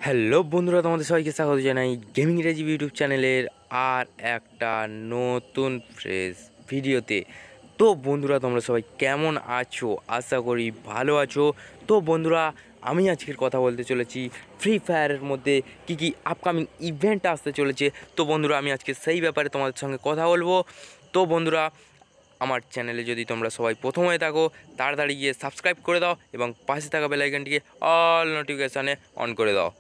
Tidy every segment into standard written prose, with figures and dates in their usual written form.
Hello বন্ধুরা, তোমাদের সবাইকে স্বাগত জানাই গেমিং রেজি ইউটিউব চ্যানেলের আর একটা নতুন ফ্রেশ ভিডিওতে। তো বন্ধুরা, তোমরা সবাই কেমন আছো? আশা করি ভালো আছো। তো বন্ধুরা, আমি আজকের কথা বলতে চলেছি ফ্রি ফায়ারের মধ্যে কি আপকামিং ইভেন্ট আসতে চলেছে। তো বন্ধুরা, আমি আজকে সেই ব্যাপারে তোমাদের সঙ্গে কথা বলবো। তো বন্ধুরা, আমার চ্যানেলে যদি তোমরা সবাই প্রথম হয়ে থাকো, তাড়াতাড়ি গিয়ে সাবস্ক্রাইব করে দাও এবং পাশে থাকা বেল আইকনটিকে অল নোটিফিকেশানে অন করে দাও।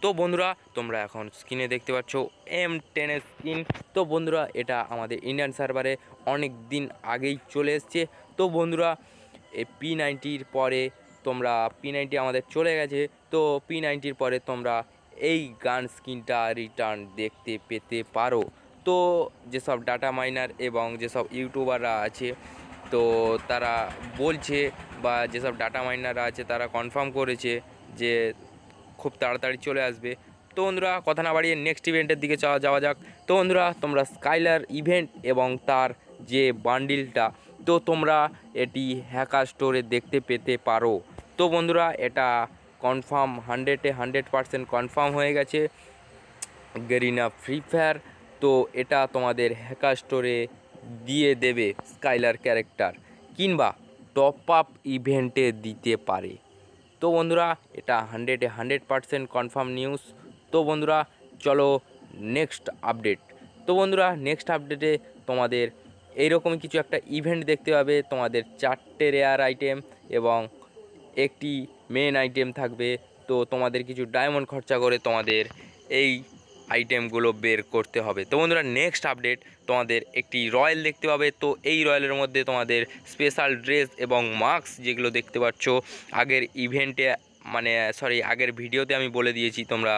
তো বন্ধুরা, তোমরা এখন স্ক্রিনে দেখতে পাচ্ছ M10 স্কিন। তো বন্ধুরা, এটা আমাদের ইন্ডিয়ান সার্ভারে অনেক দিন আগেই চলে এসছে। তো বন্ধুরা, এই P90-র পরে তোমরা P90 আমাদের চলে গেছে। তো P90-র পরে তোমরা এই গান স্কিনটা রিটার্ন দেখতে পেতে পারো। তো যেসব ডাটা মাইনার এবং যেসব ইউটিউবাররা আছে, তো তারা বলছে, বা যেসব ডাটা মাইনাররা আছে তারা কনফার্ম করেছে যে খুব তাড়াতাড়ি চলে আসবে। তো বন্ধুরা, কথা না বাড়িয়ে নেক্সট ইভেন্টের দিকে যাওয়া যাক। তো বন্ধুরা, তোমরা স্কাইলার ইভেন্ট এবং তার যে বান্ডিলটা, তো তোমরা এটি হ্যাকার স্টোরে দেখতে পেতে পারো। তো বন্ধুরা, এটা কনফার্ম 100% কনফার্ম হয়ে গেছে গেরিনা ফ্রি ফায়ার। তো এটা তোমাদের হ্যাকার স্টোরে দিয়ে দেবে স্কাইলার ক্যারেক্টার, কিংবা টপ আপ ইভেন্টে দিতে পারে। তো বন্ধুরা, এটা 100% কনফার্ম নিউজ। তো বন্ধুরা, চলো নেক্সট আপডেট। তো বন্ধুরা, নেক্সট আপডেটে তোমাদের এইরকম কিছু একটা ইভেন্ট দেখতে পাবে। তোমাদের 4টে রেয়ার আইটেম এবং একটি মেন আইটেম থাকবে। তো তোমাদের কিছু ডায়মন্ড খরচা করে তোমাদের এই আইটেমগুলো বের করতে হবে। তো বন্ধুরা, নেক্সট আপডেট, তোমাদের একটি রয়্যাল দেখতে পাবে। তো এই রয়্যালের মধ্যে তোমাদের স্পেশাল ড্রেস এবং মাস্ক, যেগুলো দেখতে পাচ্ছ আগের ইভেন্টে, মানে আগের ভিডিওতে আমি বলে দিয়েছি, তোমরা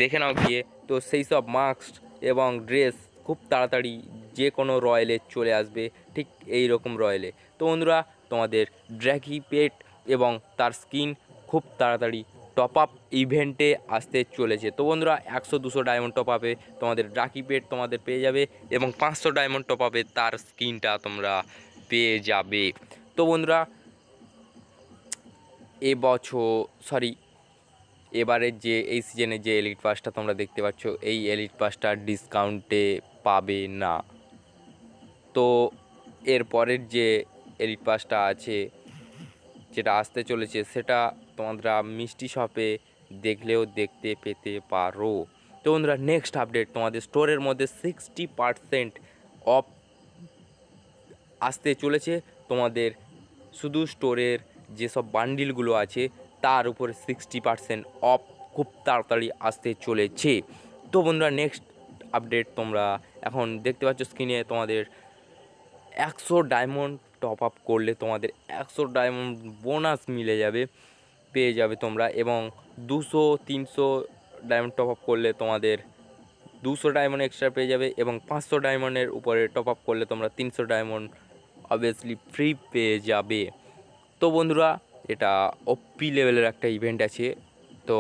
দেখে নাও গিয়ে। তো সেই সব মাস্ক এবং ড্রেস খুব তাড়াতাড়ি যে কোনো রয়্যালে চলে আসবে, ঠিক এই রকম রয়্যালে। তো বন্ধুরা, তোমাদের ড্র্যাকি পেট এবং তার স্কিন খুব তাড়াতাড়ি টপ আপ ইভেন্টে আসতে চলেছে। তো বন্ধুরা, 100-200 ডায়মন্ড টপ আপে তোমাদের ড্রাকি পেট তোমাদের পেয়ে যাবে এবং 500 ডায়মন্ড টপ আপে তার স্কিনটা তোমরা পেয়ে যাবে। তো বন্ধুরা, এবারের যে এই সিজনের যে এলিট পাসটা তোমরা দেখতে পাচ্ছ, এই এলিট পাসটা ডিসকাউন্টে পাবে না। তো এর পরের যে এলিট পাসটা আছে, যেটা আসতে চলেছে, সেটা তোমরা মিষ্টি শপে দেখলেও দেখতে পেতে পারো। তো বন্ধুরা, নেক্সট আপডেট, তোমাদের স্টোরের মধ্যে 60% অফ আসতে চলেছে। তোমাদের শুধু স্টোরের যেসব বান্ডিলগুলো আছে তার উপরে 60% অফ খুব তাড়াতাড়ি আসতে চলেছে। তো বন্ধুরা, নেক্সট আপডেট, তোমরা এখন দেখতে পাচ্ছ স্ক্রিনে, তোমাদের 100 ডায়মন্ড টপ আপ করলে তোমাদের 100 ডায়মন্ড বোনাস পেয়ে যাবে তোমরা, এবং 200-300 ডায়মন্ড টপ আপ করলে তোমাদের 200 ডায়মন্ড এক্সট্রা পেয়ে যাবে, এবং 500 ডায়মন্ডের উপরে টপ আপ করলে তোমরা 300 ডায়মন্ড অবভিয়াসলি ফ্রি পেয়ে যাবে। তো বন্ধুরা, এটা ওপি লেভেলের একটা ইভেন্ট আছে। তো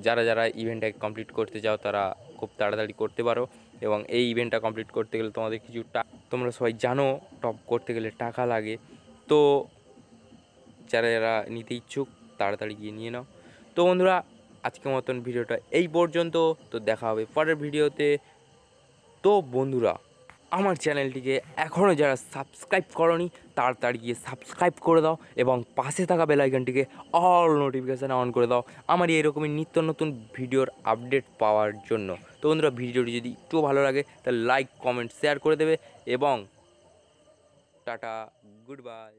যারা যারা ইভেন্টটা কমপ্লিট করতে চাও তারা খুব তাড়াতাড়ি করতে পারো, এবং এই ইভেন্টটা কমপ্লিট করতে গেলে তোমাদের কিছু তোমরা সবাই জানো টপ করতে গেলে টাকা লাগে। তো যারা যারা নিতে ইচ্ছুক তাড়াতাড়ি গিয়ে নিয়ে নাও। তো বন্ধুরা, আজকের মতন ভিডিওটা এই পর্যন্ত। তো দেখা হবে পরের ভিডিওতে। তো বন্ধুরা, আমার চ্যানেলটিকে এখনও যারা সাবস্ক্রাইব করনি, তাড়াতাড়ি গিয়ে সাবস্ক্রাইব করে দাও এবং পাশে থাকা বেল আইকনটিকে অল নোটিফিকেশানে অন করে দাও আমার এরকমই নিত্য নতুন ভিডিওর আপডেট পাওয়ার জন্য। তো বন্ধুরা, ভিডিওটি যদি একটু ভালো লাগে তাহলে লাইক, কমেন্ট, শেয়ার করে দেবে, এবং টাটা, গুড বাই।